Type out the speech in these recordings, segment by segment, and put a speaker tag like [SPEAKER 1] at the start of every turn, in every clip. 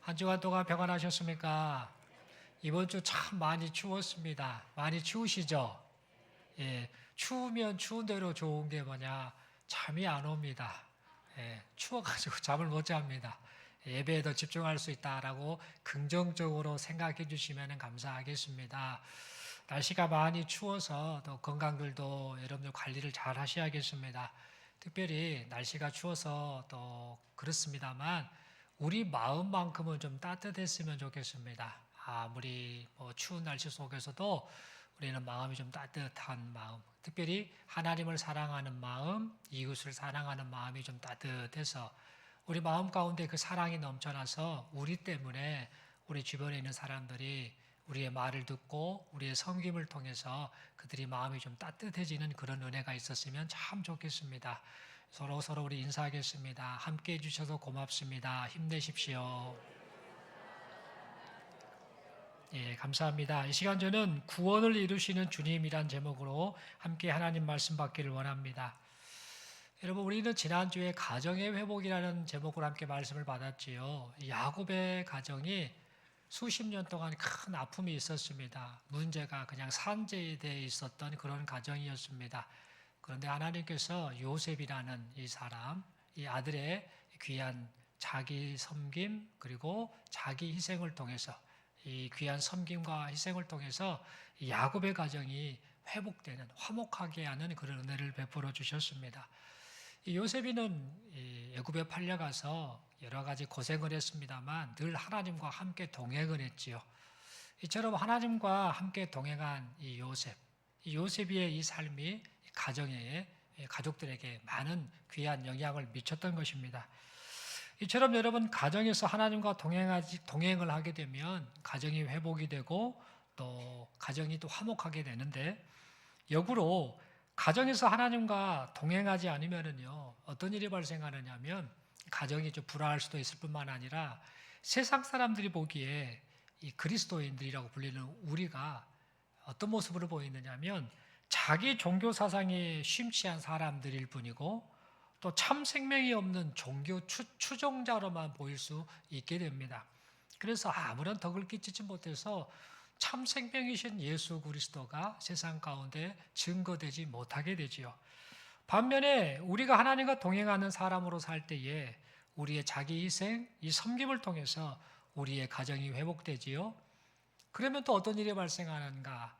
[SPEAKER 1] 한 주간 동안 평안하셨습니까? 이번 주 참 많이 추웠습니다. 많이 추우시죠? 예, 추우면 추운 대로 좋은 게 뭐냐? 잠이 안 옵니다. 예, 추워가지고 잠을 못 잡니다. 예배에 더 집중할 수 있다라고 긍정적으로 생각해 주시면 감사하겠습니다. 날씨가 많이 추워서 또 건강들도 여러분들 관리를 잘 하셔야겠습니다. 특별히 날씨가 추워서 또 그렇습니다만 우리 마음만큼은 좀 따뜻했으면 좋겠습니다. 아무리 추운 날씨 속에서도 우리는 마음이 좀 따뜻한 마음, 특별히 하나님을 사랑하는 마음, 이웃을 사랑하는 마음이 좀 따뜻해서 우리 마음 가운데 그 사랑이 넘쳐나서 우리 때문에 우리 주변에 있는 사람들이 우리의 말을 듣고 우리의 섬김을 통해서 그들이 마음이 좀 따뜻해지는 그런 은혜가 있었으면 참 좋겠습니다. 서로 우리 인사하겠습니다. 함께 해주셔서 고맙습니다. 힘내십시오. 예, 감사합니다. 이 시간 저는 구원을 이루시는 주님이란 제목으로 함께 하나님 말씀 받기를 원합니다. 여러분, 우리는 지난주에 가정의 회복이라는 제목으로 함께 말씀을 받았지요. 야곱의 가정이 수십 년 동안 큰 아픔이 있었습니다. 문제가 그냥 산재에 있었던 그런 가정이었습니다. 그런데 하나님께서 요셉이라는 이 사람, 이 아들의 귀한 자기 섬김 그리고 자기 희생을 통해서 이 귀한 섬김과 희생을 통해서 야곱의 가정이 회복되는 화목하게 하는 그런 은혜를 베풀어 주셨습니다. 이 요셉이는 애굽에 팔려가서 여러 가지 고생을 했습니다만 늘 하나님과 함께 동행을 했지요. 이처럼 하나님과 함께 동행한 이 요셉의 이 삶이 가정에 가족들에게 많은 귀한 영향을 미쳤던 것입니다. 이처럼 여러분 가정에서 하나님과 동행을 하게 되면 가정이 회복이 되고 또 가정이 또 화목하게 되는데 역으로 가정에서 하나님과 동행하지 않으면요 어떤 일이 발생하느냐면 가정이 좀 불화할 수도 있을 뿐만 아니라 세상 사람들이 보기에 이 그리스도인들이라고 불리는 우리가 어떤 모습으로 보이느냐면 자기 종교 사상에 심취한 사람들일 뿐이고 또 참 생명이 없는 종교 추종자로만 보일 수 있게 됩니다. 그래서 아무런 덕을 끼치지 못해서 참 생명이신 예수 그리스도가 세상 가운데 증거되지 못하게 되지요. 반면에 우리가 하나님과 동행하는 사람으로 살 때에 우리의 자기 희생, 이 섬김을 통해서 우리의 가정이 회복되지요. 그러면 또 어떤 일이 발생하는가?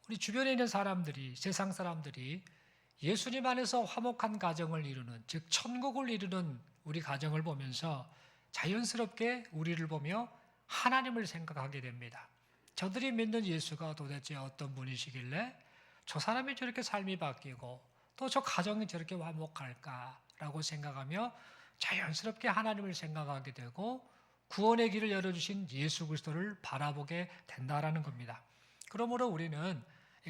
[SPEAKER 1] 우리 주변에 있는 사람들이, 세상 사람들이 예수님 안에서 화목한 가정을 이루는, 즉 천국을 이루는 우리 가정을 보면서 자연스럽게 우리를 보며 하나님을 생각하게 됩니다. 저들이 믿는 예수가 도대체 어떤 분이시길래 저 사람이 저렇게 삶이 바뀌고 또 저 가정이 저렇게 화목할까라고 생각하며 자연스럽게 하나님을 생각하게 되고 구원의 길을 열어주신 예수 그리스도를 바라보게 된다라는 겁니다. 그러므로 우리는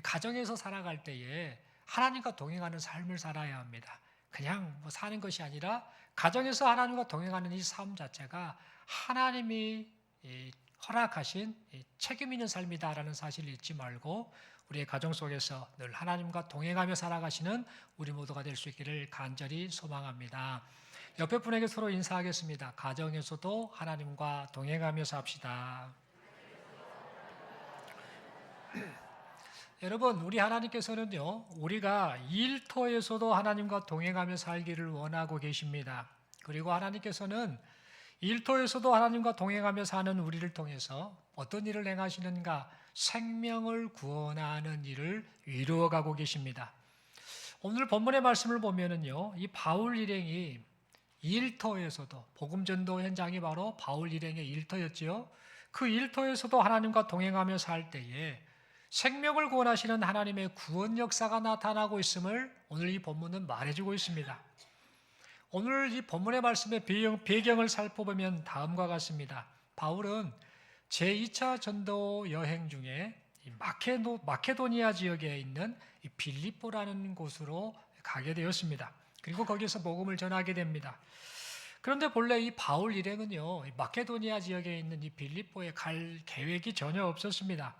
[SPEAKER 1] 가정에서 살아갈 때에 하나님과 동행하는 삶을 살아야 합니다. 그냥 사는 것이 아니라 가정에서 하나님과 동행하는 이 삶 자체가 하나님이 허락하신 책임 있는 삶이다라는 사실을 잊지 말고 우리의 가정 속에서 늘 하나님과 동행하며 살아가시는 우리 모두가 될 수 있기를 간절히 소망합니다. 옆에 분에게 서로 인사하겠습니다. 가정에서도 하나님과 동행하며 삽시다. 여러분, 우리 하나님께서는요, 우리가 일터에서도 하나님과 동행하며 살기를 원하고 계십니다. 그리고 하나님께서는 일터에서도 하나님과 동행하며 사는 우리를 통해서 어떤 일을 행하시는가? 생명을 구원하는 일을 이루어가고 계십니다. 오늘 본문의 말씀을 보면은요, 이 바울 일행이 일터에서도 복음 전도 현장이 바로 바울 일행의 일터였지요. 그 일터에서도 하나님과 동행하며 살 때에 생명을 구원하시는 하나님의 구원 역사가 나타나고 있음을 오늘 이 본문은 말해주고 있습니다. 오늘 이 본문의 말씀의 배경을 살펴보면 다음과 같습니다. 바울은 제2차 전도 여행 중에 마케도니아 지역에 있는 빌립보라는 곳으로 가게 되었습니다. 그리고 거기서 복음을 전하게 됩니다. 그런데 본래 이 바울 일행은요, 마케도니아 지역에 있는 이 빌립보에 갈 계획이 전혀 없었습니다.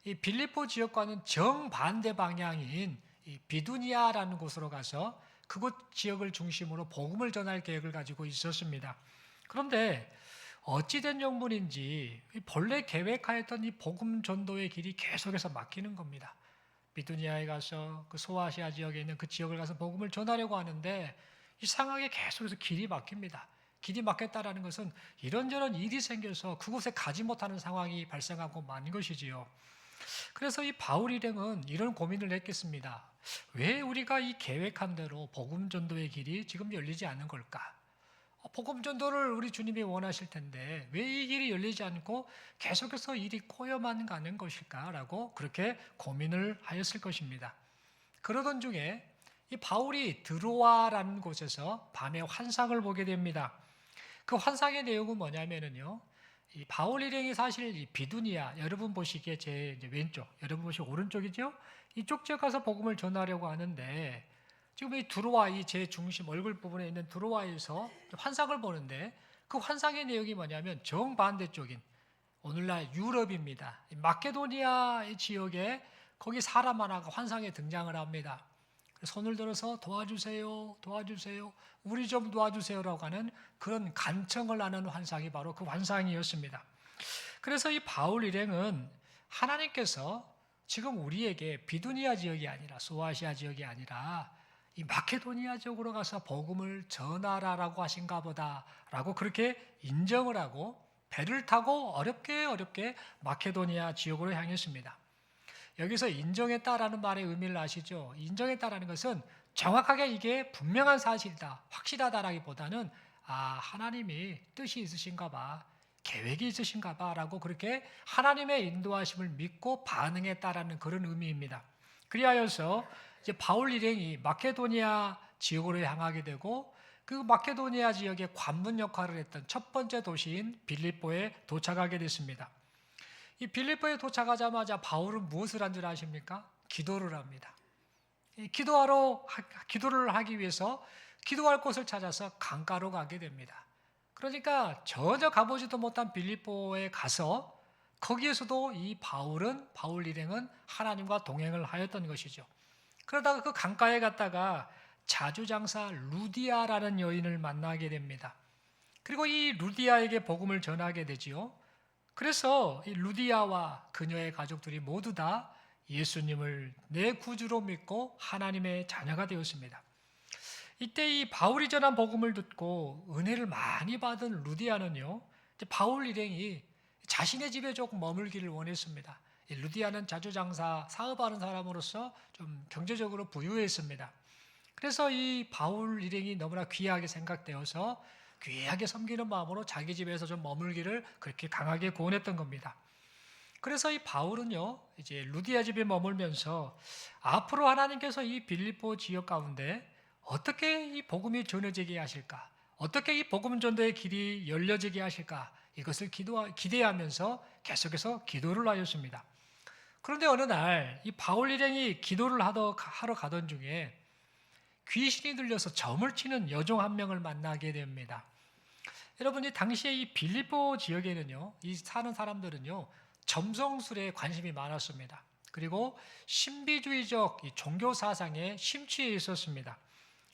[SPEAKER 1] 이 빌립보 지역과는 정반대 방향인 이 비두니아라는 곳으로 가서 그곳 지역을 중심으로 복음을 전할 계획을 가지고 있었습니다. 그런데 어찌된 영문인지 본래 계획하였던 이 복음 전도의 길이 계속해서 막히는 겁니다. 비두니아에 가서 그 소아시아 지역에 있는 그 지역을 가서 복음을 전하려고 하는데 이상하게 계속해서 길이 막힙니다. 길이 막혔다라는 것은 이런저런 일이 생겨서 그곳에 가지 못하는 상황이 발생하고 만 것이지요. 그래서 이 바울 일행은 이런 고민을 했겠습니다. 왜 우리가 이 계획한 대로 복음 전도의 길이 지금 열리지 않는 걸까? 복음 전도를 우리 주님이 원하실 텐데 왜 이 길이 열리지 않고 계속해서 일이 꼬여만 가는 것일까라고 그렇게 고민을 하였을 것입니다. 그러던 중에 이 바울이 드로아라는 곳에서 밤에 환상을 보게 됩니다. 그 환상의 내용은 뭐냐면은요. 이 바울 일행이 사실 이 비두니아, 여러분 보시기에 제 왼쪽, 여러분 보시기 오른쪽이죠? 이쪽 지역 가서 복음을 전하려고 하는데 지금 이 드로아, 이 제 중심 얼굴 부분에 있는 드로아에서 환상을 보는데 그 환상의 내용이 뭐냐면 정반대쪽인 오늘날 유럽입니다. 마케도니아 지역에 거기 사람 하나가 환상에 등장을 합니다. 손을 들어서 도와주세요, 도와주세요, 우리 좀 도와주세요라고 하는 그런 간청을 하는 환상이 바로 그 환상이었습니다. 그래서 이 바울 일행은 하나님께서 지금 우리에게 비두니아 지역이 아니라 소아시아 지역이 아니라 이 마케도니아 지역으로 가서 복음을 전하라라고 하신가 보다라고 그렇게 인정을 하고 배를 타고 어렵게 마케도니아 지역으로 향했습니다. 여기서 인정했다라는 말의 의미를 아시죠? 인정했다라는 것은 정확하게 이게 분명한 사실이다, 확실하다라기보다는 하나님이 뜻이 있으신가 봐, 계획이 있으신가 봐라고 그렇게 하나님의 인도하심을 믿고 반응했다라는 그런 의미입니다. 그리하여서 이제 바울 일행이 마케도니아 지역으로 향하게 되고 그 마케도니아 지역의 관문 역할을 했던 첫 번째 도시인 빌립보에 도착하게 됐습니다. 이 빌립보에 도착하자마자 바울은 무엇을 한 줄 아십니까? 기도를 합니다. 기도를 하기 위해서 기도할 곳을 찾아서 강가로 가게 됩니다. 그러니까 전혀 가보지도 못한 빌립보에 가서 거기에서도 이 바울 일행은 하나님과 동행을 하였던 것이죠. 그러다가 그 강가에 갔다가 자주장사 루디아라는 여인을 만나게 됩니다. 그리고 이 루디아에게 복음을 전하게 되지요. 그래서 이 루디아와 그녀의 가족들이 모두 다 예수님을 내 구주로 믿고 하나님의 자녀가 되었습니다. 이때 이 바울이 전한 복음을 듣고 은혜를 많이 받은 루디아는요, 바울 일행이 자신의 집에 조금 머물기를 원했습니다. 루디아는 자주장사 사업하는 사람으로서 좀 경제적으로 부유했습니다. 그래서 이 바울 일행이 너무나 귀하게 생각되어서 귀하게 섬기는 마음으로 자기 집에서 좀 머물기를 그렇게 강하게 권했던 겁니다. 그래서 이 바울은요, 이제 루디아 집에 머물면서 앞으로 하나님께서 이 빌립보 지역 가운데 어떻게 이 복음이 전해지게 하실까? 어떻게 이 복음 전도의 길이 열려지게 하실까? 이것을 기대하면서 계속해서 기도를 하였습니다. 그런데 어느 날 이 바울 일행이 기도를 하러 가던 중에 귀신이 들려서 점을 치는 여종 한 명을 만나게 됩니다. 여러분이 당시에 이 빌립보 지역에는요, 이 사는 사람들은요, 점성술에 관심이 많았습니다. 그리고 신비주의적 종교 사상에 심취해 있었습니다.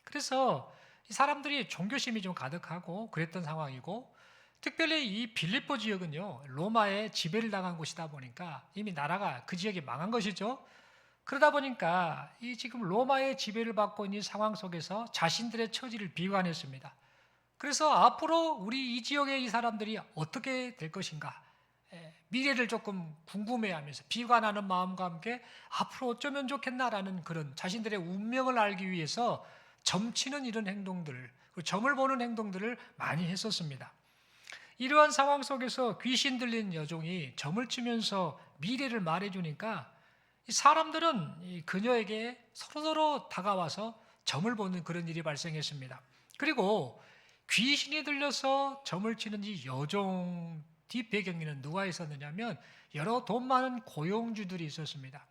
[SPEAKER 1] 그래서 이 사람들이 종교심이 좀 가득하고 그랬던 상황이고, 특별히 이 빌립보 지역은요, 로마의 지배를 당한 곳이다 보니까 이미 나라가 그 지역이 망한 것이죠. 그러다 보니까 이 지금 로마의 지배를 받고 있는 상황 속에서 자신들의 처지를 비관했습니다. 그래서 앞으로 우리 이 지역의 이 사람들이 어떻게 될 것인가, 미래를 조금 궁금해하면서 비관하는 마음과 함께 앞으로 어쩌면 좋겠나라는 그런 자신들의 운명을 알기 위해서 점치는 이런 행동들, 점을 보는 행동들을 많이 했었습니다. 이러한 상황 속에서 귀신 들린 여종이 점을 치면서 미래를 말해주니까 이 사람들은 그녀에게 서로 다가와서 점을 보는 그런 일이 발생했습니다. 그리고 귀신이 들려서 점을 치는 이 여종 뒷배경에는 누가 있었느냐면 여러 돈 많은 고용주들이 있었습니다.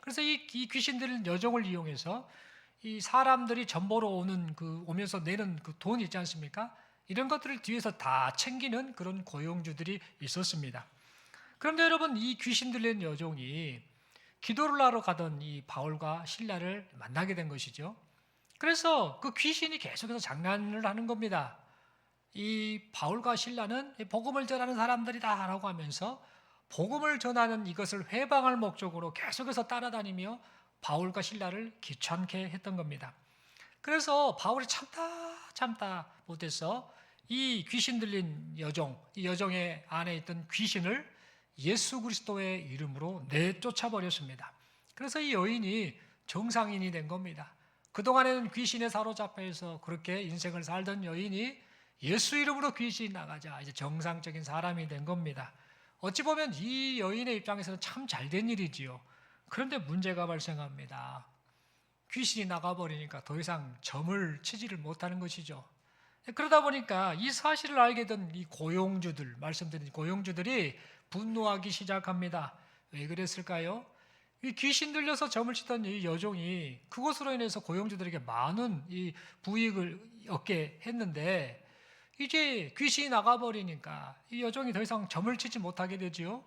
[SPEAKER 1] 그래서 이 귀신 들린 여종을 이용해서 이 사람들이 점 보러 오면서 내는 그 돈 있지 않습니까? 이런 것들을 뒤에서 다 챙기는 그런 고용주들이 있었습니다. 그런데 여러분, 이 귀신 들린 여종이 기도를 하러 가던 이 바울과 실라를 만나게 된 것이죠. 그래서 그 귀신이 계속해서 장난을 하는 겁니다. 이 바울과 실라는 복음을 전하는 사람들이다라고 하면서 복음을 전하는 이것을 회방할 목적으로 계속해서 따라다니며 바울과 실라를 귀찮게 했던 겁니다. 그래서 바울이 참다 못해서 이 귀신 들린 여종, 이 여종의 안에 있던 귀신을 예수 그리스도의 이름으로 내쫓아 버렸습니다. 그래서 이 여인이 정상인이 된 겁니다. 그동안에는 귀신에 사로잡혀서 그렇게 인생을 살던 여인이 예수 이름으로 귀신이 나가자 이제 정상적인 사람이 된 겁니다. 어찌 보면 이 여인의 입장에서는 참 잘된 일이지요. 그런데 문제가 발생합니다. 귀신이 나가버리니까 더 이상 점을 치지를 못하는 것이죠. 그러다 보니까 이 사실을 알게 된 이 고용주들, 말씀드린 고용주들이 분노하기 시작합니다. 왜 그랬을까요? 이 귀신 들려서 점을 치던 이 여종이 그것으로 인해서 고용주들에게 많은 이 부익을 얻게 했는데 이제 귀신이 나가버리니까 이 여종이 더 이상 점을 치지 못하게 되지요.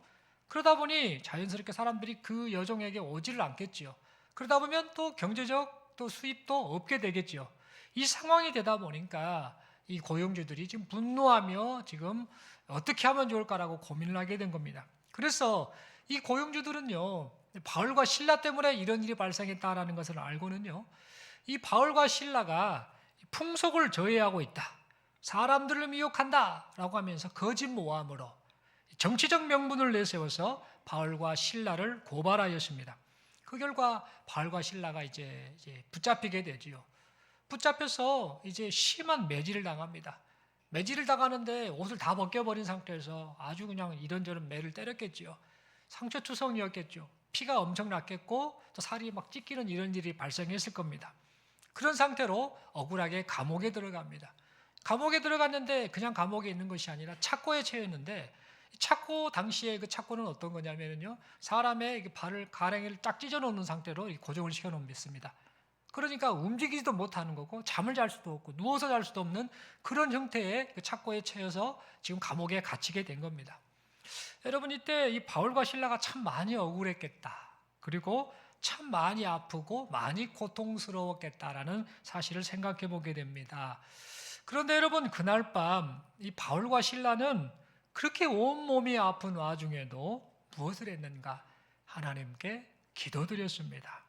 [SPEAKER 1] 그러다 보니 자연스럽게 사람들이 그 여종에게 오지를 않겠지요. 그러다 보면 또 경제적 또 수입도 없게 되겠지요. 이 상황이 되다 보니까 이 고용주들이 지금 분노하며 지금 어떻게 하면 좋을까라고 고민을 하게 된 겁니다. 그래서 이 고용주들은요, 바울과 실라 때문에 이런 일이 발생했다라는 것을 알고는요, 이 바울과 실라가 풍속을 저해하고 있다, 사람들을 미혹한다라고 하면서 거짓 모함으로 정치적 명분을 내세워서 바울과 실라를 고발하였습니다. 그 결과 바울과 실라가 이제 붙잡히게 되지요. 붙잡혀서 이제 심한 매질을 당합니다. 매질을 당하는데 옷을 다 벗겨버린 상태에서 아주 그냥 이런저런 매를 때렸겠지요. 상처투성이었겠죠. 피가 엄청 났겠고 또 살이 막 찢기는 이런 일이 발생했을 겁니다. 그런 상태로 억울하게 감옥에 들어갑니다. 감옥에 들어갔는데 그냥 감옥에 있는 것이 아니라 착고에 처했는데 착고 당시에 그 착고는 어떤 거냐면요, 사람의 발을 가랭이를 딱 찢어 놓는 상태로 고정을 시켜 놓습니다. 그러니까 움직이지도 못하는 거고 잠을 잘 수도 없고 누워서 잘 수도 없는 그런 형태의 그 착고에 처해서 지금 감옥에 갇히게 된 겁니다. 여러분, 이때 이 바울과 실라가 참 많이 억울했겠다, 그리고 참 많이 아프고 많이 고통스러웠겠다라는 사실을 생각해 보게 됩니다. 그런데 여러분, 그날 밤 이 바울과 실라는 그렇게 온몸이 아픈 와중에도 무엇을 했는가? 하나님께 기도드렸습니다.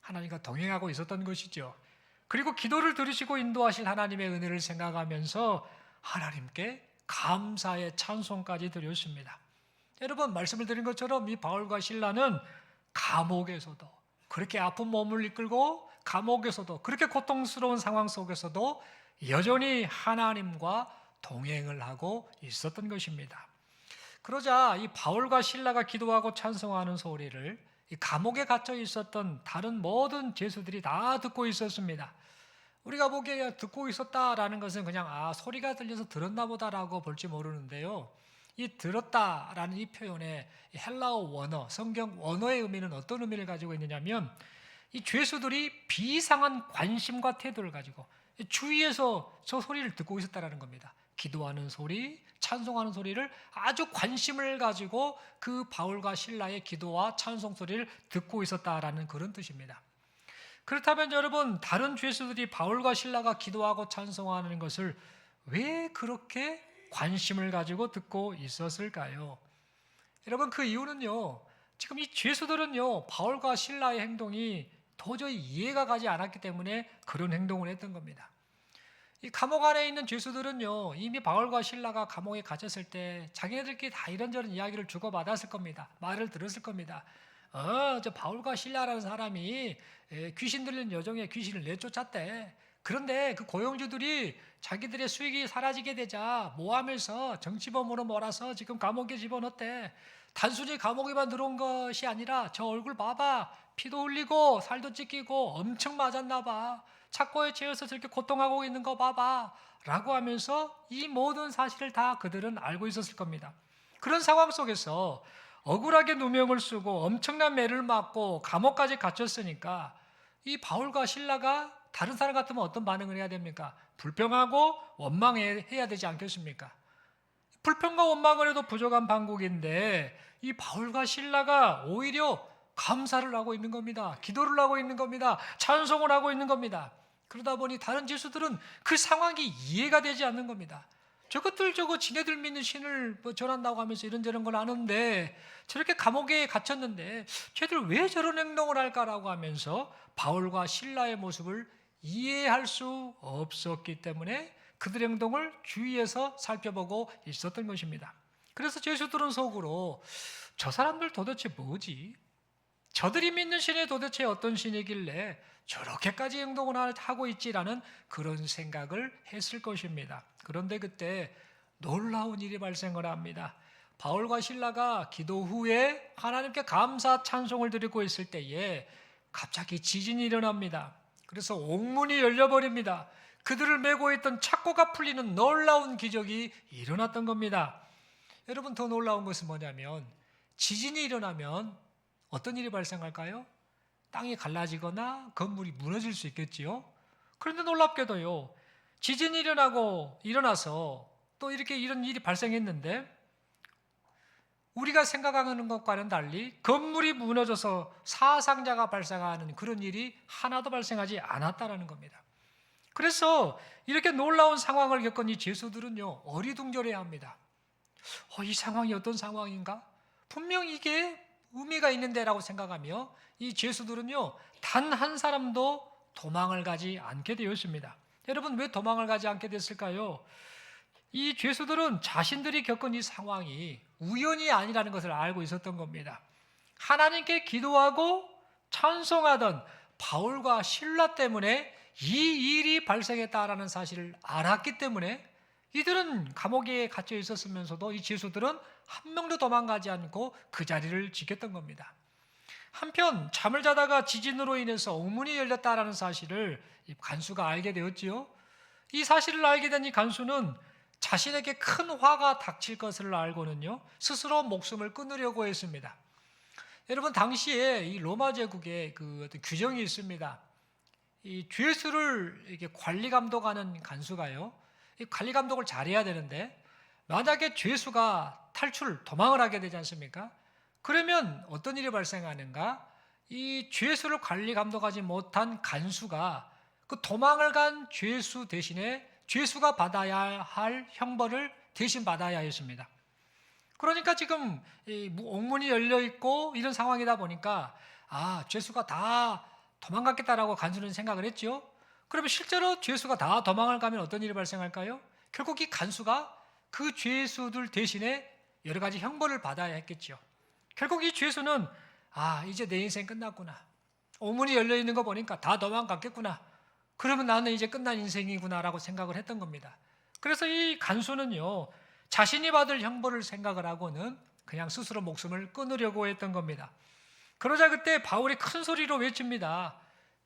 [SPEAKER 1] 하나님과 동행하고 있었던 것이죠. 그리고 기도를 들으시고 인도하실 하나님의 은혜를 생각하면서 하나님께 감사의 찬송까지 드렸습니다. 여러분, 말씀을 드린 것처럼 이 바울과 실라는 감옥에서도 그렇게 아픈 몸을 이끌고 감옥에서도 그렇게 고통스러운 상황 속에서도 여전히 하나님과 동행을 하고 있었던 것입니다. 그러자 이 바울과 실라가 기도하고 찬송하는 소리를 이 감옥에 갇혀 있었던 다른 모든 죄수들이 다 듣고 있었습니다. 우리가 보기에 듣고 있었다라는 것은 그냥 소리가 들려서 들었나 보다라고 볼지 모르는데요, 이 들었다라는 이 표현의 헬라어 원어, 성경 원어의 의미는 어떤 의미를 가지고 있느냐면 이 죄수들이 비상한 관심과 태도를 가지고 주위에서 저 소리를 듣고 있었다라는 겁니다. 기도하는 소리, 찬송하는 소리를 아주 관심을 가지고 그 바울과 실라의 기도와 찬송 소리를 듣고 있었다라는 그런 뜻입니다. 그렇다면 여러분, 다른 죄수들이 바울과 실라가 기도하고 찬송하는 것을 왜 그렇게 관심을 가지고 듣고 있었을까요? 여러분, 그 이유는요, 지금 이 죄수들은요, 바울과 실라의 행동이 도저히 이해가 가지 않았기 때문에 그런 행동을 했던 겁니다. 이 감옥 안에 있는 죄수들은요, 이미 바울과 실라가 감옥에 갇혔을 때 자기네들끼리 다 이런저런 이야기를 주고받았을 겁니다. 말을 들었을 겁니다. 저 바울과 실라라는 사람이 귀신 들린 여종의 귀신을 내쫓았대. 그런데 그 고용주들이 자기들의 수익이 사라지게 되자 모함해서 정치범으로 몰아서 지금 감옥에 집어넣었대. 단순히 감옥에만 들어온 것이 아니라 저 얼굴 봐봐, 피도 흘리고 살도 찢기고 엄청 맞았나 봐, 착고에 채워서 저렇게 고통하고 있는 거 봐봐 라고 하면서 이 모든 사실을 다 그들은 알고 있었을 겁니다. 그런 상황 속에서 억울하게 누명을 쓰고 엄청난 매를 맞고 감옥까지 갇혔으니까 이 바울과 실라가 다른 사람 같으면 어떤 반응을 해야 됩니까? 불평하고 원망해야 되지 않겠습니까? 불평과 원망을 해도 부족한 판국인데 이 바울과 실라가 오히려 감사를 하고 있는 겁니다. 기도를 하고 있는 겁니다. 찬송을 하고 있는 겁니다. 그러다 보니 다른 죄수들은 그 상황이 이해가 되지 않는 겁니다. 저것들 저거 지네들 믿는 신을 뭐 전한다고 하면서 이런저런 걸 아는데 저렇게 감옥에 갇혔는데 쟤들 왜 저런 행동을 할까라고 하면서 바울과 실라의 모습을 이해할 수 없었기 때문에 그들의 행동을 주위에서 살펴보고 있었던 것입니다. 그래서 죄수들은 속으로 저 사람들 도대체 뭐지? 저들이 믿는 신이 도대체 어떤 신이길래 저렇게까지 행동을 하고 있지라는 그런 생각을 했을 것입니다. 그런데 그때 놀라운 일이 발생을 합니다. 바울과 실라가 기도 후에 하나님께 감사 찬송을 드리고 있을 때에 갑자기 지진이 일어납니다. 그래서 옥문이 열려버립니다. 그들을 메고 있던 착고가 풀리는 놀라운 기적이 일어났던 겁니다. 여러분, 더 놀라운 것은 뭐냐면 지진이 일어나면 어떤 일이 발생할까요? 땅이 갈라지거나 건물이 무너질 수 있겠지요. 그런데 놀랍게도요, 지진이 일어나서 또 이렇게 이런 일이 발생했는데 우리가 생각하는 것과는 달리 건물이 무너져서 사상자가 발생하는 그런 일이 하나도 발생하지 않았다는 겁니다. 그래서 이렇게 놀라운 상황을 겪은 이 죄수들은요, 어리둥절해야 합니다. 이 상황이 어떤 상황인가? 분명 이게 의미가 있는데라고 생각하며 이 죄수들은요, 단 한 사람도 도망을 가지 않게 되었습니다. 여러분, 왜 도망을 가지 않게 됐을까요? 이 죄수들은 자신들이 겪은 이 상황이 우연이 아니라는 것을 알고 있었던 겁니다. 하나님께 기도하고 찬송하던 바울과 실라 때문에 이 일이 발생했다라는 사실을 알았기 때문에 이들은 감옥에 갇혀 있었으면서도 이 죄수들은 한 명도 도망가지 않고 그 자리를 지켰던 겁니다. 한편 잠을 자다가 지진으로 인해서 옥문이 열렸다라는 사실을 간수가 알게 되었지요. 이 사실을 알게 된 이 간수는 자신에게 큰 화가 닥칠 것을 알고는요, 스스로 목숨을 끊으려고 했습니다. 여러분, 당시에 이 로마 제국에 그 어떤 규정이 있습니다. 이 죄수를 이렇게 관리 감독하는 간수가요, 이 관리 감독을 잘해야 되는데 만약에 죄수가 도망을 하게 되지 않습니까? 그러면 어떤 일이 발생하는가? 이 죄수를 관리 감독하지 못한 간수가 그 도망을 간 죄수 대신에 죄수가 받아야 할 형벌을 대신 받아야 했습니다. 그러니까 지금 이 옥문이 열려 있고 이런 상황이다 보니까 죄수가 다 도망갔겠다라고 간수는 생각을 했죠. 그러면 실제로 죄수가 다 도망을 가면 어떤 일이 발생할까요? 결국 이 간수가 그 죄수들 대신에 여러 가지 형벌을 받아야 했겠죠. 결국 이 죄수는 이제 내 인생 끝났구나. 옥문이 열려 있는 거 보니까 다 도망갔겠구나. 그러면 나는 이제 끝난 인생이구나라고 생각을 했던 겁니다. 그래서 이 간수는요, 자신이 받을 형벌을 생각을 하고는 그냥 스스로 목숨을 끊으려고 했던 겁니다. 그러자 그때 바울이 큰 소리로 외칩니다.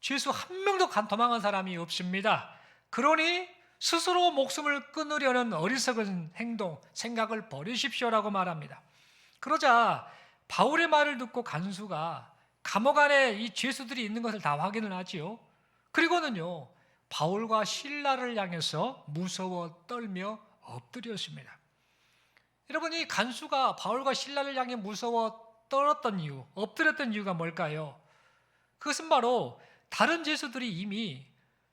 [SPEAKER 1] 죄수 한 명도 도망한 사람이 없습니다. 그러니 스스로 목숨을 끊으려는 어리석은 행동, 생각을 버리십시오라고 말합니다. 그러자 바울의 말을 듣고 간수가 감옥 안에 이 죄수들이 있는 것을 다 확인을 하지요. 그리고는요, 바울과 실라를 향해서 무서워 떨며 엎드렸습니다. 여러분, 이 간수가 바울과 실라를 향해 무서워 엎드렸던 이유가 뭘까요? 그것은 바로 다른 죄수들이 이미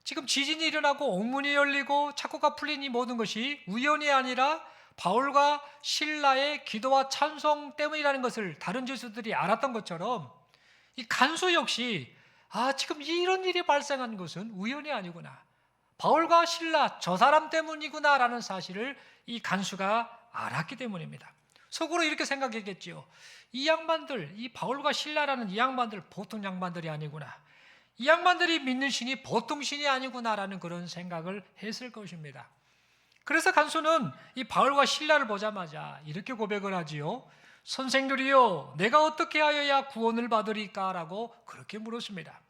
[SPEAKER 1] 지금 지진이 일어나고 옥문이 열리고 착고가 풀린 이 모든 것이 우연이 아니라 바울과 실라의 기도와 찬송 때문이라는 것을 다른 죄수들이 알았던 것처럼 이 간수 역시 지금 이런 일이 발생한 것은 우연이 아니구나. 바울과 실라 저 사람 때문이구나라는 사실을 이 간수가 알았기 때문입니다. 속으로 이렇게 생각했겠지요. 이 양반들, 이 바울과 실라라는 이 양반들 보통 양반들이 아니구나. 이 양반들이 믿는 신이 보통 신이 아니구나라는 그런 생각을 했을 것입니다. 그래서 간수는 이 바울과 실라를 보자마자 이렇게 고백을 하지요. 선생들이요, 내가 어떻게 하여야 구원을 받으리까? 라고 그렇게 물었습니다.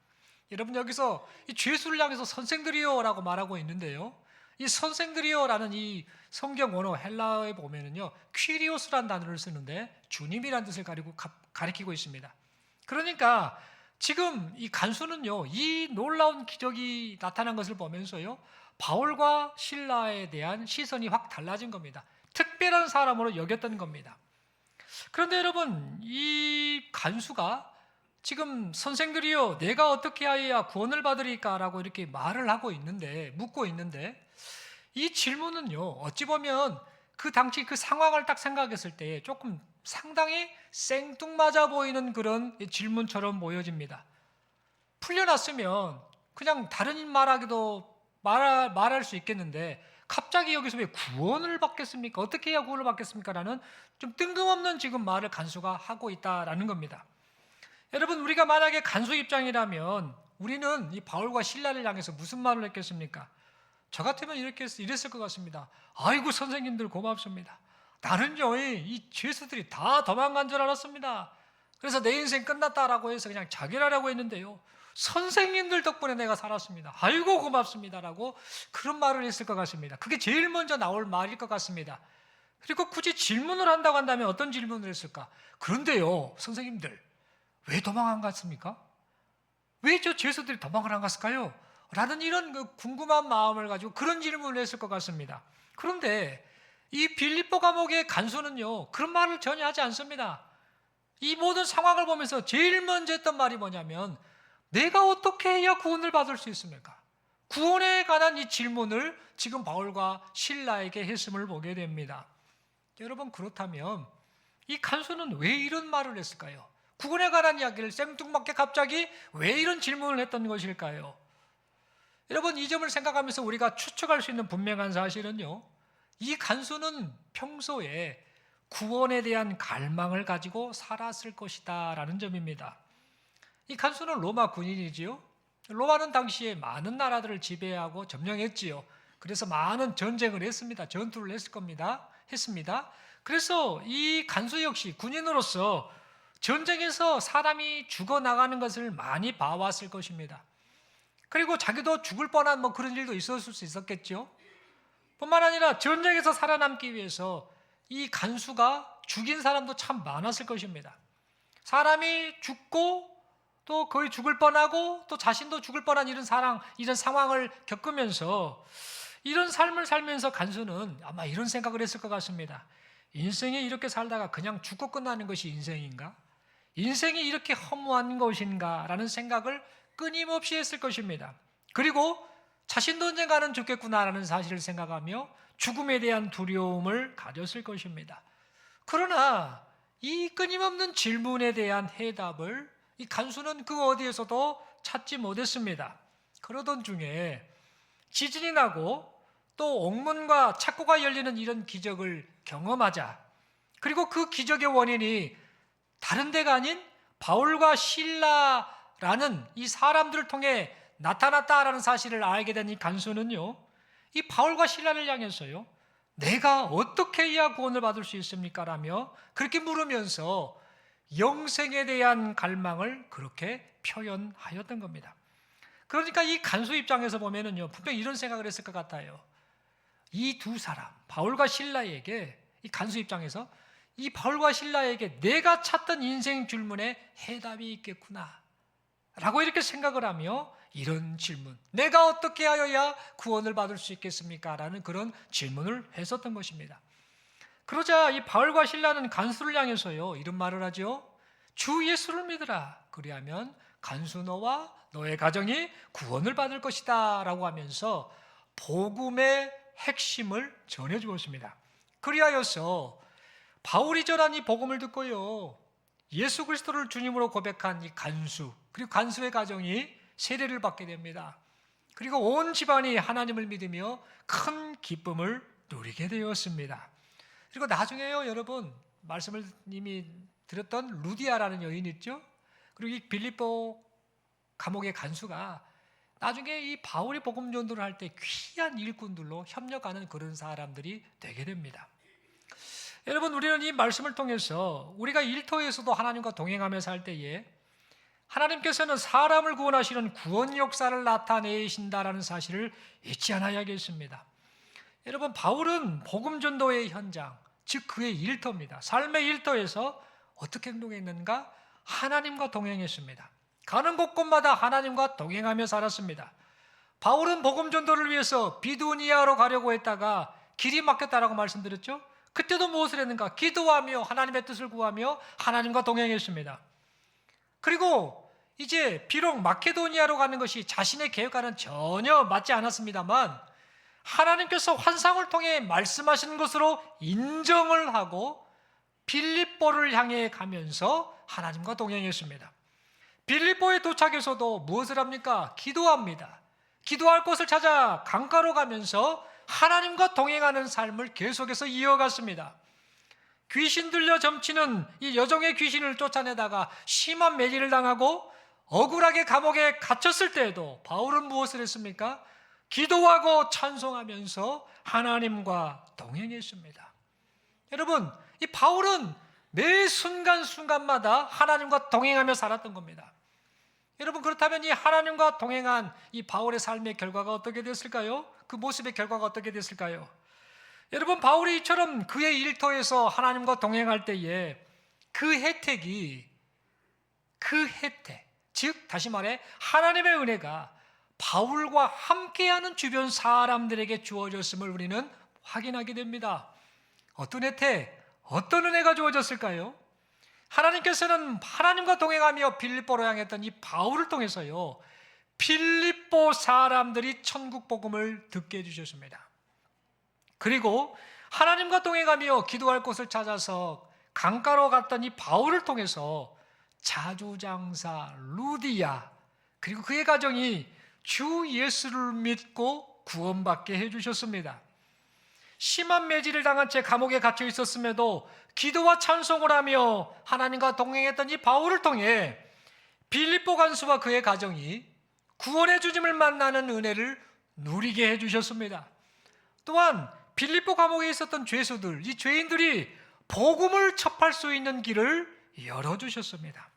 [SPEAKER 1] 여러분, 여기서 이 죄수를 향해서 선생들이요라고 말하고 있는데요, 이 선생들이요라는 이 성경 원어 헬라어에 보면은요, 퀴리오스라는 단어를 쓰는데 주님이라는 뜻을 가리키고 있습니다. 그러니까 지금 이 간수는요, 이 놀라운 기적이 나타난 것을 보면서요, 바울과 실라에 대한 시선이 확 달라진 겁니다. 특별한 사람으로 여겼던 겁니다. 그런데 여러분, 이 간수가 지금 선생들이요, 내가 어떻게 하여야 구원을 받으리까? 라고 이렇게 말을 하고 있는데, 묻고 있는데, 이 질문은요, 어찌 보면 그 당시 그 상황을 딱 생각했을 때 조금 상당히 생뚱맞아 보이는 그런 질문처럼 보여집니다. 풀려났으면 그냥 다른 말할 수 있겠는데 갑자기 여기서 왜 구원을 받겠습니까? 어떻게 해야 구원을 받겠습니까? 라는 좀 뜬금없는 지금 말을 간수가 하고 있다라는 겁니다. 여러분, 우리가 만약에 간수 입장이라면 우리는 이 바울과 실라를 향해서 무슨 말을 했겠습니까? 저 같으면 이랬을 것 같습니다. 아이고, 선생님들 고맙습니다. 나는요, 이 죄수들이 다 도망간 줄 알았습니다. 그래서 내 인생 끝났다라고 해서 그냥 자결하려고 했는데요, 선생님들 덕분에 내가 살았습니다. 아이고, 고맙습니다라고 그런 말을 했을 것 같습니다. 그게 제일 먼저 나올 말일 것 같습니다. 그리고 굳이 질문을 한다고 한다면 어떤 질문을 했을까? 그런데요, 선생님들, 왜 도망 안 갔습니까? 왜 저 죄수들이 도망을 안 갔을까요? 라는 이런 그 궁금한 마음을 가지고 그런 질문을 했을 것 같습니다. 그런데 이 빌립보 감옥의 간수는요, 그런 말을 전혀 하지 않습니다. 이 모든 상황을 보면서 제일 먼저 했던 말이 뭐냐면, 내가 어떻게 해야 구원을 받을 수 있습니까? 구원에 관한 이 질문을 지금 바울과 실라에게 했음을 보게 됩니다. 여러분, 그렇다면 이 간수는 왜 이런 말을 했을까요? 구원에 관한 이야기를 생뚱맞게 갑자기 왜 이런 질문을 했던 것일까요? 여러분, 이 점을 생각하면서 우리가 추측할 수 있는 분명한 사실은요, 이 간수는 평소에 구원에 대한 갈망을 가지고 살았을 것이다 라는 점입니다. 이 간수는 로마 군인이지요. 로마는 당시에 많은 나라들을 지배하고 점령했지요. 그래서 많은 전쟁을 했습니다. 전투를 했습니다. 그래서 이 간수 역시 군인으로서 전쟁에서 사람이 죽어나가는 것을 많이 봐왔을 것입니다. 그리고 자기도 죽을 뻔한 그런 일도 있었을 수 있었겠죠. 뿐만 아니라 전쟁에서 살아남기 위해서 이 간수가 죽인 사람도 참 많았을 것입니다. 사람이 죽고 또 거의 죽을 뻔하고 또 자신도 죽을 뻔한 이런 상황을 겪으면서 이런 삶을 살면서 간수는 아마 이런 생각을 했을 것 같습니다. 인생에 이렇게 살다가 그냥 죽고 끝나는 것이 인생인가? 인생이 이렇게 허무한 것인가? 라는 생각을 끊임없이 했을 것입니다. 그리고 자신도 언젠가는 죽겠구나라는 사실을 생각하며 죽음에 대한 두려움을 가졌을 것입니다. 그러나 이 끊임없는 질문에 대한 해답을 이 간수는 그 어디에서도 찾지 못했습니다. 그러던 중에 지진이 나고 또 옥문과 창고가 열리는 이런 기적을 경험하자, 그리고 그 기적의 원인이 다른 데가 아닌 바울과 실라라는 이 사람들을 통해 나타났다라는 사실을 알게 된 이 간수는요, 이 바울과 실라를 향해서요, 내가 어떻게 해야 구원을 받을 수 있습니까? 라며 그렇게 물으면서 영생에 대한 갈망을 그렇게 표현하였던 겁니다. 그러니까 이 간수 입장에서 보면은요, 분명히 이런 생각을 했을 것 같아요. 이 두 사람, 바울과 실라에게, 이 간수 입장에서 이 바울과 실라에게 내가 찾던 인생 질문에 해답이 있겠구나 라고 이렇게 생각을 하며 이런 질문, 내가 어떻게 하여야 구원을 받을 수 있겠습니까? 라는 그런 질문을 했었던 것입니다. 그러자 이 바울과 실라는 간수를 향해서요, 이런 말을 하죠. 주 예수를 믿으라. 그리하면 간수 너와 너의 가정이 구원을 받을 것이다 라고 하면서 복음의 핵심을 전해주었습니다. 그리하여서 바울이 전한 이 복음을 듣고요, 예수 그리스도를 주님으로 고백한 이 간수, 그리고 간수의 가정이 세례를 받게 됩니다. 그리고 온 집안이 하나님을 믿으며 큰 기쁨을 누리게 되었습니다. 그리고 나중에요, 여러분, 말씀을 이미 들었던 루디아라는 여인 있죠? 그리고 이 빌립보 감옥의 간수가 나중에 이 바울이 복음 전도를 할 때 귀한 일꾼들로 협력하는 그런 사람들이 되게 됩니다. 여러분, 우리는 이 말씀을 통해서 우리가 일터에서도 하나님과 동행하며 살 때에 하나님께서는 사람을 구원하시는 구원 역사를 나타내신다라는 사실을 잊지 않아야겠습니다. 여러분, 바울은 복음 전도의 현장, 즉 그의 일터입니다. 삶의 일터에서 어떻게 행동했는가? 하나님과 동행했습니다. 가는 곳곳마다 하나님과 동행하며 살았습니다. 바울은 복음 전도를 위해서 비두니아로 가려고 했다가 길이 막혔다라고 말씀드렸죠. 그때도 무엇을 했는가? 기도하며 하나님의 뜻을 구하며 하나님과 동행했습니다. 그리고 이제 비록 마케도니아로 가는 것이 자신의 계획과는 전혀 맞지 않았습니다만 하나님께서 환상을 통해 말씀하신 것으로 인정을 하고 빌립보를 향해 가면서 하나님과 동행했습니다. 빌립보에 도착해서도 무엇을 합니까? 기도합니다. 기도할 곳을 찾아 강가로 가면서 하나님과 동행하는 삶을 계속해서 이어갔습니다. 귀신 들려 점치는 이 여종의 귀신을 쫓아내다가 심한 매질을 당하고 억울하게 감옥에 갇혔을 때에도 바울은 무엇을 했습니까? 기도하고 찬송하면서 하나님과 동행했습니다. 여러분, 이 바울은 매 순간순간마다 하나님과 동행하며 살았던 겁니다. 여러분, 그렇다면 이 하나님과 동행한 이 바울의 삶의 결과가 어떻게 됐을까요? 그 모습의 결과가 어떻게 됐을까요? 여러분, 바울이 이처럼 그의 일터에서 하나님과 동행할 때에 그 혜택, 즉 다시 말해 하나님의 은혜가 바울과 함께하는 주변 사람들에게 주어졌음을 우리는 확인하게 됩니다. 어떤 혜택, 어떤 은혜가 주어졌을까요? 하나님께서는 하나님과 동행하며 빌립보로 향했던 이 바울을 통해서요, 빌립보 사람들이 천국 복음을 듣게 해주셨습니다. 그리고 하나님과 동행하며 기도할 곳을 찾아서 강가로 갔던 이 바울을 통해서 자주장사 루디아 그리고 그의 가정이 주 예수를 믿고 구원받게 해주셨습니다. 심한 매질을 당한 채 감옥에 갇혀 있었음에도 기도와 찬송을 하며 하나님과 동행했던 이 바울을 통해 빌립보 간수와 그의 가정이 구원의 주님을 만나는 은혜를 누리게 해주셨습니다. 또한 빌립보 감옥에 있었던 죄수들, 이 죄인들이 복음을 접할 수 있는 길을 열어주셨습니다.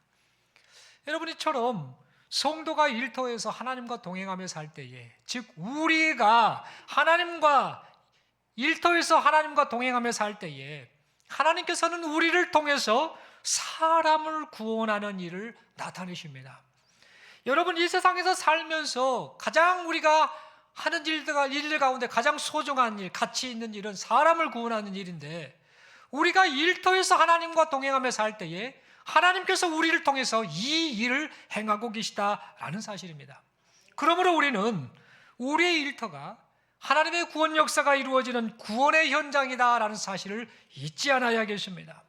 [SPEAKER 1] 여러분, 이처럼 성도가 일터에서 하나님과 동행하며 살 때에, 즉 우리가 하나님과 일터에서 하나님과 동행하며 살 때에 하나님께서는 우리를 통해서 사람을 구원하는 일을 나타내십니다. 여러분, 이 세상에서 살면서 가장 우리가 하는 일들 가운데 가장 소중한 일, 가치 있는 일은 사람을 구원하는 일인데, 우리가 일터에서 하나님과 동행하며 살 때에 하나님께서 우리를 통해서 이 일을 행하고 계시다라는 사실입니다. 그러므로 우리는 우리의 일터가 하나님의 구원 역사가 이루어지는 구원의 현장이다라는 사실을 잊지 않아야겠습니다.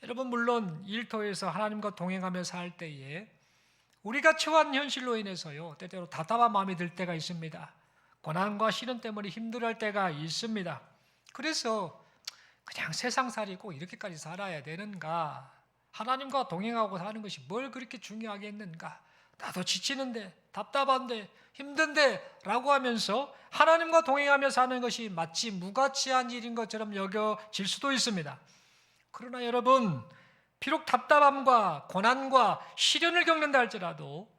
[SPEAKER 1] 여러분, 물론 일터에서 하나님과 동행하며 살 때에 우리가 처한 현실로 인해서요, 때때로 답답한 마음이 들 때가 있습니다. 고난과 시련 때문에 힘들어할 때가 있습니다. 그래서 그냥 세상살이 꼭 이렇게까지 살아야 되는가? 하나님과 동행하고 사는 것이 뭘 그렇게 중요하겠는가? 나도 지치는데, 답답한데, 힘든데 라고 하면서 하나님과 동행하며 사는 것이 마치 무가치한 일인 것처럼 여겨질 수도 있습니다. 그러나 여러분, 비록 답답함과 고난과 시련을 겪는다 할지라도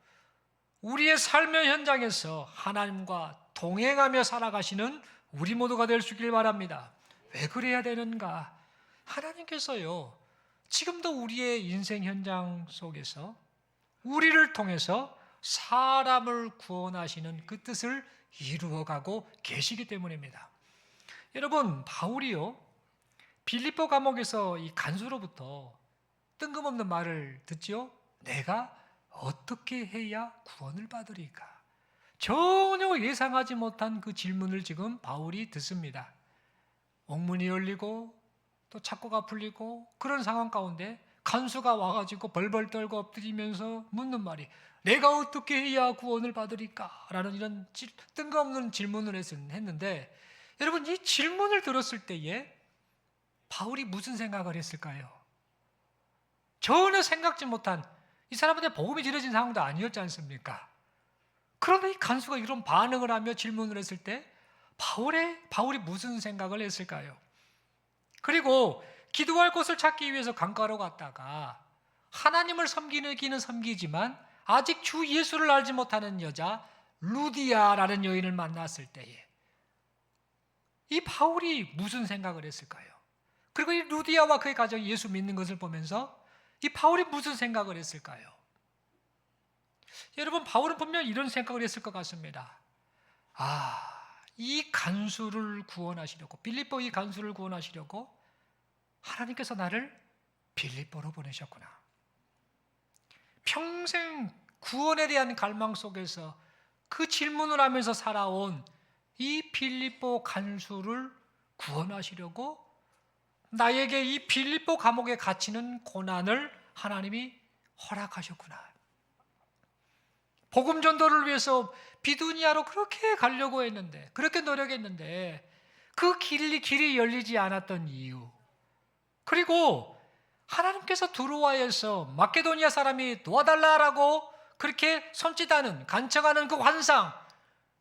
[SPEAKER 1] 우리의 삶의 현장에서 하나님과 동행하며 살아가시는 우리 모두가 될 수 있길 바랍니다. 왜 그래야 되는가? 하나님께서요, 지금도 우리의 인생 현장 속에서 우리를 통해서 사람을 구원하시는 그 뜻을 이루어가고 계시기 때문입니다. 여러분, 바울이요, 빌립보 감옥에서 이 간수로부터 뜬금없는 말을 듣죠. 내가 어떻게 해야 구원을 받으리까? 전혀 예상하지 못한 그 질문을 지금 바울이 듣습니다. 옥문이 열리고 또 착고가 풀리고 그런 상황 가운데 간수가 와가지고 벌벌 떨고 엎드리면서 묻는 말이 내가 어떻게 해야 구원을 받으리까? 라는 이런 뜬금없는 질문을 했는데, 여러분, 이 질문을 들었을 때에 바울이 무슨 생각을 했을까요? 전혀 생각지 못한, 이 사람한테 복음이 지어진 상황도 아니었지 않습니까? 그런데 이 간수가 이런 반응을 하며 질문을 했을 때 바울이 무슨 생각을 했을까요? 그리고 기도할 곳을 찾기 위해서 강가로 갔다가 하나님을 섬기는 섬기지만 아직 주 예수를 알지 못하는 여자 루디아라는 여인을 만났을 때에 이 바울이 무슨 생각을 했을까요? 그리고 이 루디아와 그의 가정이 예수 믿는 것을 보면서 이 바울이 무슨 생각을 했을까요? 여러분, 바울은 분명 이런 생각을 했을 것 같습니다. 이 간수를 구원하시려고, 빌립보 이 간수를 구원하시려고 하나님께서 나를 빌립보로 보내셨구나. 평생 구원에 대한 갈망 속에서 그 질문을 하면서 살아온 이 빌립보 간수를 구원하시려고 나에게 이 빌립보 감옥에 갇히는 고난을 하나님이 허락하셨구나. 복음 전도를 위해서 비두니아로 그렇게 가려고 했는데, 그렇게 노력했는데 그 길이 열리지 않았던 이유, 그리고 하나님께서 두로아에서 마케도니아 사람이 도와달라라고 그렇게 손짓하는, 간청하는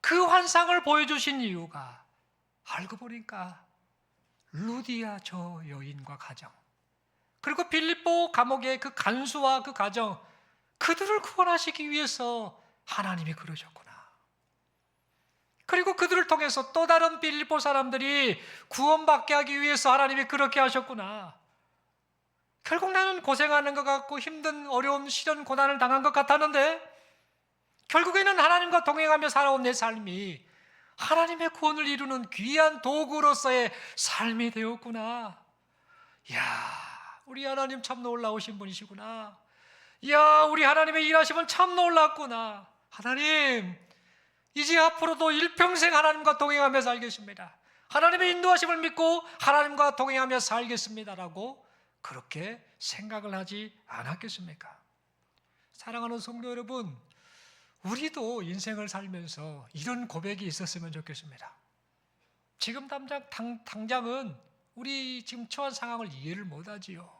[SPEAKER 1] 그 환상을 보여주신 이유가 알고 보니까 루디아 저 여인과 가정, 그리고 빌립보 감옥의 그 간수와 그 가정, 그들을 구원하시기 위해서 하나님이 그러셨구나. 그리고 그들을 통해서 또 다른 빌립보 사람들이 구원받게 하기 위해서 하나님이 그렇게 하셨구나. 결국 나는 고생하는 것 같고 힘든 어려움, 시련, 고난을 당한 것 같았는데 결국에는 하나님과 동행하며 살아온 내 삶이 하나님의 구원을 이루는 귀한 도구로서의 삶이 되었구나. 이야, 우리 하나님 참 놀라우신 분이시구나. 이야, 우리 하나님의 일하심은 참 놀랍구나. 하나님, 이제 앞으로도 일평생 하나님과 동행하며 살겠습니다. 하나님의 인도하심을 믿고 하나님과 동행하며 살겠습니다라고 그렇게 생각을 하지 않았겠습니까? 사랑하는 성도 여러분, 우리도 인생을 살면서 이런 고백이 있었으면 좋겠습니다. 지금 당장은 우리 지금 처한 상황을 이해를 못하지요.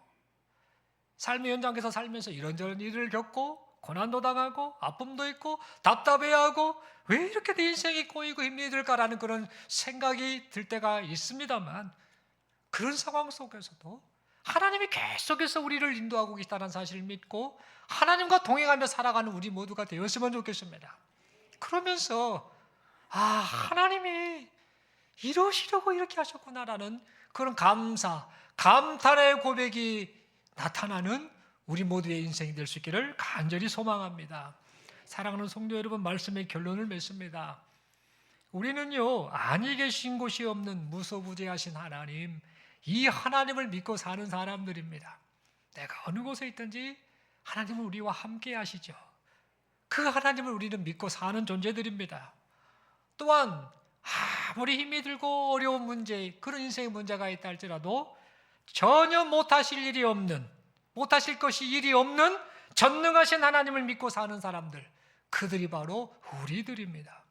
[SPEAKER 1] 삶의 현장에서 살면서 이런저런 일을 겪고 고난도 당하고 아픔도 있고 답답해하고 왜 이렇게 내 인생이 꼬이고 힘이 들까라는 그런 생각이 들 때가 있습니다만, 그런 상황 속에서도 하나님이 계속해서 우리를 인도하고 계시다는 사실을 믿고 하나님과 동행하며 살아가는 우리 모두가 되었으면 좋겠습니다. 그러면서 하나님이 이러시려고 이렇게 하셨구나라는 그런 감탄의 고백이 나타나는 우리 모두의 인생이 될 수 있기를 간절히 소망합니다. 사랑하는 성도 여러분, 말씀의 결론을 맺습니다. 우리는요, 아니 계신 곳이 없는 무소부재하신 하나님, 이 하나님을 믿고 사는 사람들입니다. 내가 어느 곳에 있든지 하나님은 우리와 함께 하시죠. 그 하나님을 우리는 믿고 사는 존재들입니다. 또한 아무리 힘이 들고 어려운 문제, 그런 인생의 문제가 있다 할지라도 전혀 못하실 것이 일이 없는 전능하신 하나님을 믿고 사는 사람들, 그들이 바로 우리들입니다.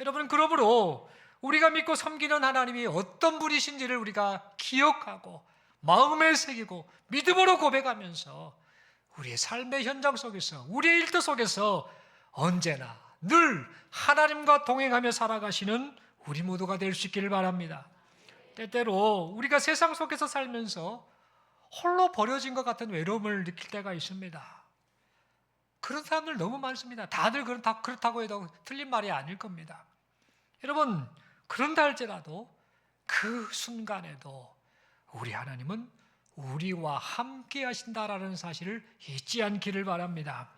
[SPEAKER 1] 여러분, 그러므로 우리가 믿고 섬기는 하나님이 어떤 분이신지를 우리가 기억하고 마음에 새기고 믿음으로 고백하면서 우리의 삶의 현장 속에서, 우리의 일터 속에서 언제나 늘 하나님과 동행하며 살아가시는 우리 모두가 될 수 있기를 바랍니다. 때때로 우리가 세상 속에서 살면서 홀로 버려진 것 같은 외로움을 느낄 때가 있습니다. 그런 사람들 너무 많습니다. 다들 그렇다고 해도 틀린 말이 아닐 겁니다. 여러분, 그런다 할지라도 그 순간에도 우리 하나님은 우리와 함께 하신다라는 사실을 잊지 않기를 바랍니다.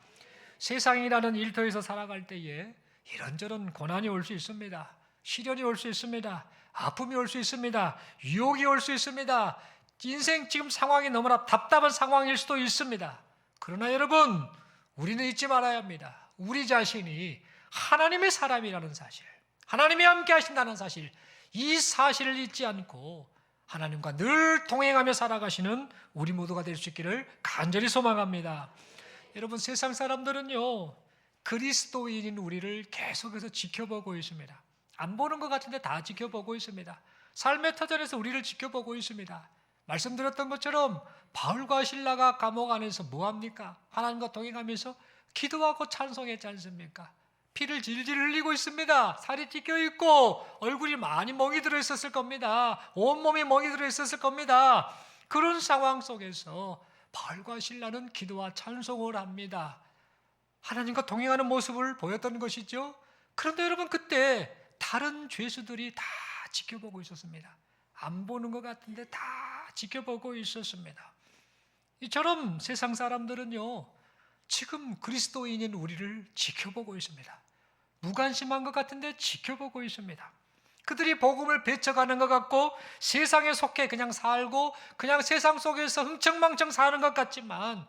[SPEAKER 1] 세상이라는 일터에서 살아갈 때에 이런저런 고난이 올 수 있습니다. 시련이 올 수 있습니다. 아픔이 올 수 있습니다. 유혹이 올 수 있습니다. 인생 지금 상황이 너무나 답답한 상황일 수도 있습니다. 그러나 여러분, 우리는 잊지 말아야 합니다. 우리 자신이 하나님의 사람이라는 사실, 하나님이 함께 하신다는 사실, 이 사실을 잊지 않고 하나님과 늘 동행하며 살아가시는 우리 모두가 될 수 있기를 간절히 소망합니다. 여러분, 세상 사람들은요, 그리스도인인 우리를 계속해서 지켜보고 있습니다. 안 보는 것 같은데 다 지켜보고 있습니다. 삶의 터전에서 우리를 지켜보고 있습니다. 말씀드렸던 것처럼 바울과 실라가 감옥 안에서 뭐합니까? 하나님과 동행하면서 기도하고 찬송했지 않습니까? 피를 질질 흘리고 있습니다. 살이 찢겨 있고 얼굴이 많이 멍이 들어 있었을 겁니다. 온몸이 멍이 들어 있었을 겁니다. 그런 상황 속에서 바울과 실라는 기도와 찬송을 합니다. 하나님과 동행하는 모습을 보였던 것이죠. 그런데 여러분, 그때 다른 죄수들이 다 지켜보고 있었습니다. 안 보는 것 같은데 다 지켜보고 있었습니다. 이처럼 세상 사람들은요, 지금 그리스도인인 우리를 지켜보고 있습니다. 무관심한 것 같은데 지켜보고 있습니다. 그들이 복음을 배쳐가는 것 같고 세상에 속해 그냥 살고 그냥 세상 속에서 흥청망청 사는 것 같지만,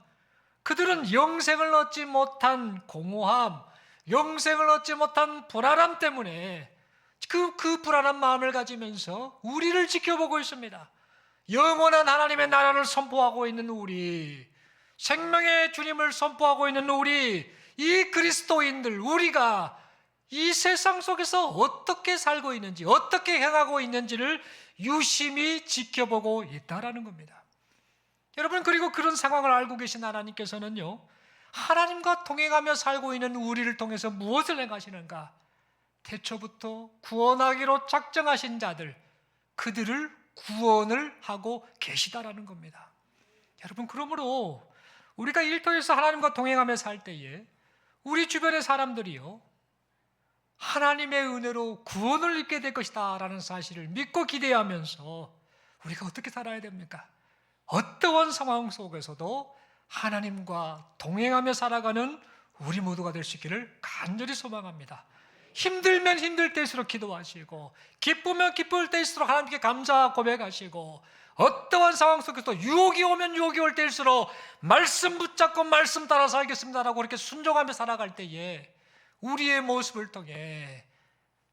[SPEAKER 1] 그들은 영생을 얻지 못한 공허함, 영생을 얻지 못한 불안함 때문에 그 불안한 마음을 가지면서 우리를 지켜보고 있습니다. 영원한 하나님의 나라를 선포하고 있는 우리, 생명의 주님을 선포하고 있는 우리, 이 그리스도인들, 우리가 이 세상 속에서 어떻게 살고 있는지, 어떻게 행하고 있는지를 유심히 지켜보고 있다라는 겁니다. 여러분, 그리고 그런 상황을 알고 계신 하나님께서는요, 하나님과 동행하며 살고 있는 우리를 통해서 무엇을 행하시는가? 태초부터 구원하기로 작정하신 자들, 그들을 구원을 하고 계시다라는 겁니다. 여러분, 그러므로 우리가 일터에서 하나님과 동행하며 살 때에 우리 주변의 사람들이요, 하나님의 은혜로 구원을 입게 될 것이다 라는 사실을 믿고 기대하면서 우리가 어떻게 살아야 됩니까? 어떠한 상황 속에서도 하나님과 동행하며 살아가는 우리 모두가 될 수 있기를 간절히 소망합니다. 힘들면 힘들 때일수록 기도하시고, 기쁘면 기쁠 때일수록 하나님께 감사 고백하시고, 어떠한 상황 속에서도 유혹이 오면 유혹이 올 때일수록 말씀 붙잡고 말씀 따라 살겠습니다라고 그렇게 순종하며 살아갈 때에 우리의 모습을 통해,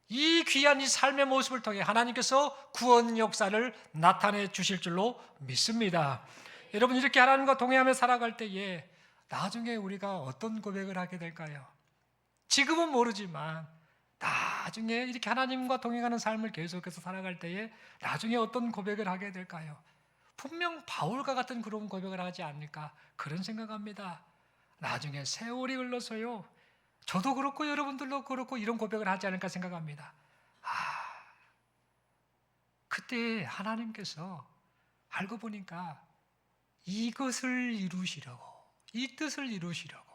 [SPEAKER 1] 이 귀한 이 삶의 모습을 통해 하나님께서 구원 역사를 나타내 주실 줄로 믿습니다. 여러분, 이렇게 하나님과 동행하며 살아갈 때에 나중에 우리가 어떤 고백을 하게 될까요? 지금은 모르지만 나중에 이렇게 하나님과 동행하는 삶을 계속해서 살아갈 때에 나중에 어떤 고백을 하게 될까요? 분명 바울과 같은 그런 고백을 하지 않을까, 그런 생각합니다. 나중에 세월이 흘러서요, 저도 그렇고 여러분들도 그렇고 이런 고백을 하지 않을까 생각합니다. 그때 하나님께서 알고 보니까 이것을 이루시려고, 이 뜻을 이루시려고,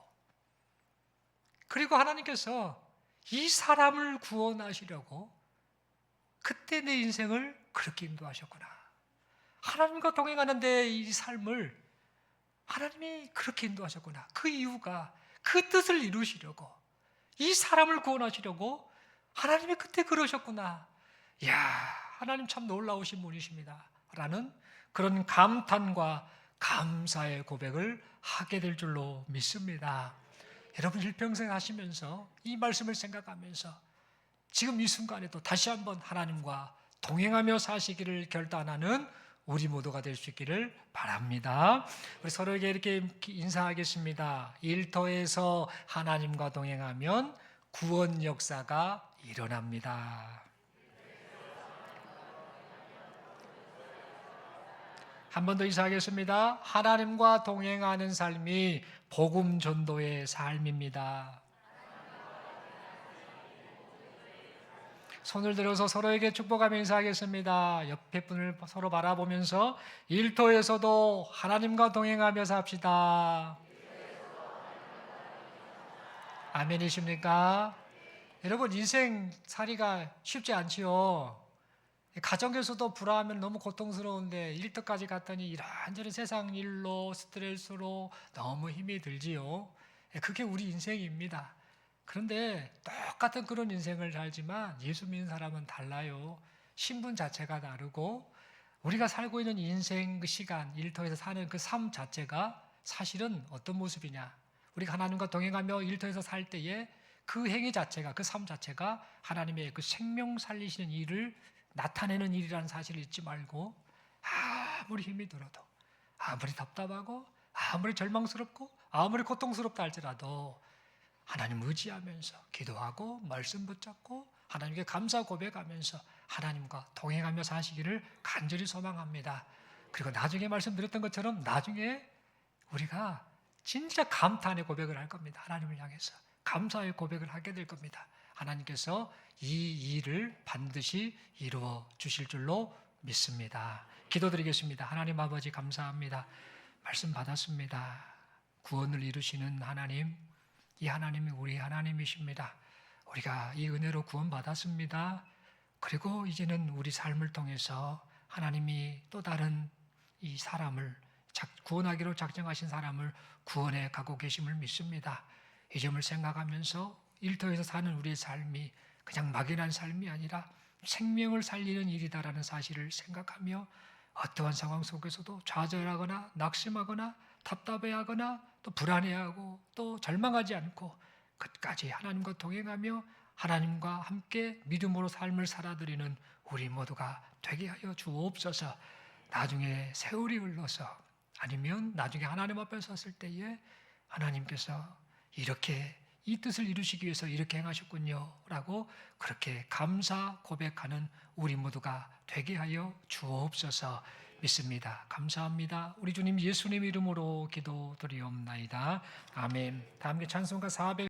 [SPEAKER 1] 그리고 하나님께서 이 사람을 구원하시려고 그때 내 인생을 그렇게 인도하셨구나. 하나님과 동행하는데 이 삶을 하나님이 그렇게 인도하셨구나. 그 이유가 그 뜻을 이루시려고, 이 사람을 구원하시려고 하나님이 그때 그러셨구나. 이야, 하나님 참 놀라우신 분이십니다 라는 그런 감탄과 감사의 고백을 하게 될 줄로 믿습니다. 여러분, 일평생 하시면서 이 말씀을 생각하면서 지금 이 순간에도 다시 한번 하나님과 동행하며 사시기를 결단하는 우리 모두가 될 수 있기를 바랍니다. 우리 서로에게 이렇게 인사하겠습니다. 일터에서 하나님과 동행하면 구원 역사가 일어납니다. 한 번 더 인사하겠습니다. 하나님과 동행하는 삶이 복음 전도의 삶입니다. 손을 들어서 서로에게 축복하며 인사하겠습니다. 옆에 분을 서로 바라보면서 일터에서도 하나님과 동행하며 삽시다. 아멘이십니까? 여러분, 인생 살이가 쉽지 않지요. 가정에서도 불화하면 너무 고통스러운데 일터까지 갔더니 이런저런 세상 일로 스트레스로 너무 힘이 들지요. 그게 우리 인생입니다. 그런데 똑같은 그런 인생을 살지만 예수 믿는 사람은 달라요. 신분 자체가 다르고 우리가 살고 있는 인생 그 시간, 일터에서 사는 그 삶 자체가 사실은 어떤 모습이냐, 우리가 하나님과 동행하며 일터에서 살 때에 그 행위 자체가, 그 삶 자체가 하나님의 그 생명 살리시는 일을 나타내는 일이라는 사실을 잊지 말고, 아무리 힘이 들어도, 아무리 답답하고, 아무리 절망스럽고, 아무리 고통스럽다 할지라도 하나님 의지하면서 기도하고 말씀 붙잡고 하나님께 감사 고백하면서 하나님과 동행하며 사시기를 간절히 소망합니다. 그리고 나중에 말씀드렸던 것처럼 나중에 우리가 진짜 감탄의 고백을 할 겁니다. 하나님을 향해서 감사의 고백을 하게 될 겁니다. 하나님께서 이 일을 반드시 이루어 주실 줄로 믿습니다. 기도드리겠습니다. 하나님 아버지, 감사합니다. 말씀 받았습니다. 구원을 이루시는 하나님, 이 하나님이 우리 하나님이십니다. 우리가 이 은혜로 구원받았습니다. 그리고 이제는 우리 삶을 통해서 하나님이 또 다른 이 사람을, 구원하기로 작정하신 사람을 구원해 가고 계심을 믿습니다. 이 점을 생각하면서 일터에서 사는 우리의 삶이 그냥 막연한 삶이 아니라 생명을 살리는 일이다라는 사실을 생각하며 어떠한 상황 속에서도 좌절하거나 낙심하거나 답답해하거나 또 불안해하고 또 절망하지 않고 끝까지 하나님과 동행하며 하나님과 함께 믿음으로 삶을 살아드리는 우리 모두가 되게 하여 주옵소서. 나중에 세월이 흘러서 아니면 나중에 하나님 앞에 섰을 때에 하나님께서 이렇게 이 뜻을 이루시기 위해서 이렇게 행하셨군요 라고 그렇게 감사 고백하는 우리 모두가 되게 하여 주옵소서 믿습니다. 감사합니다. 우리 주님 예수님 이름으로 기도드리옵나이다. 아멘. 다 함께 찬송가 400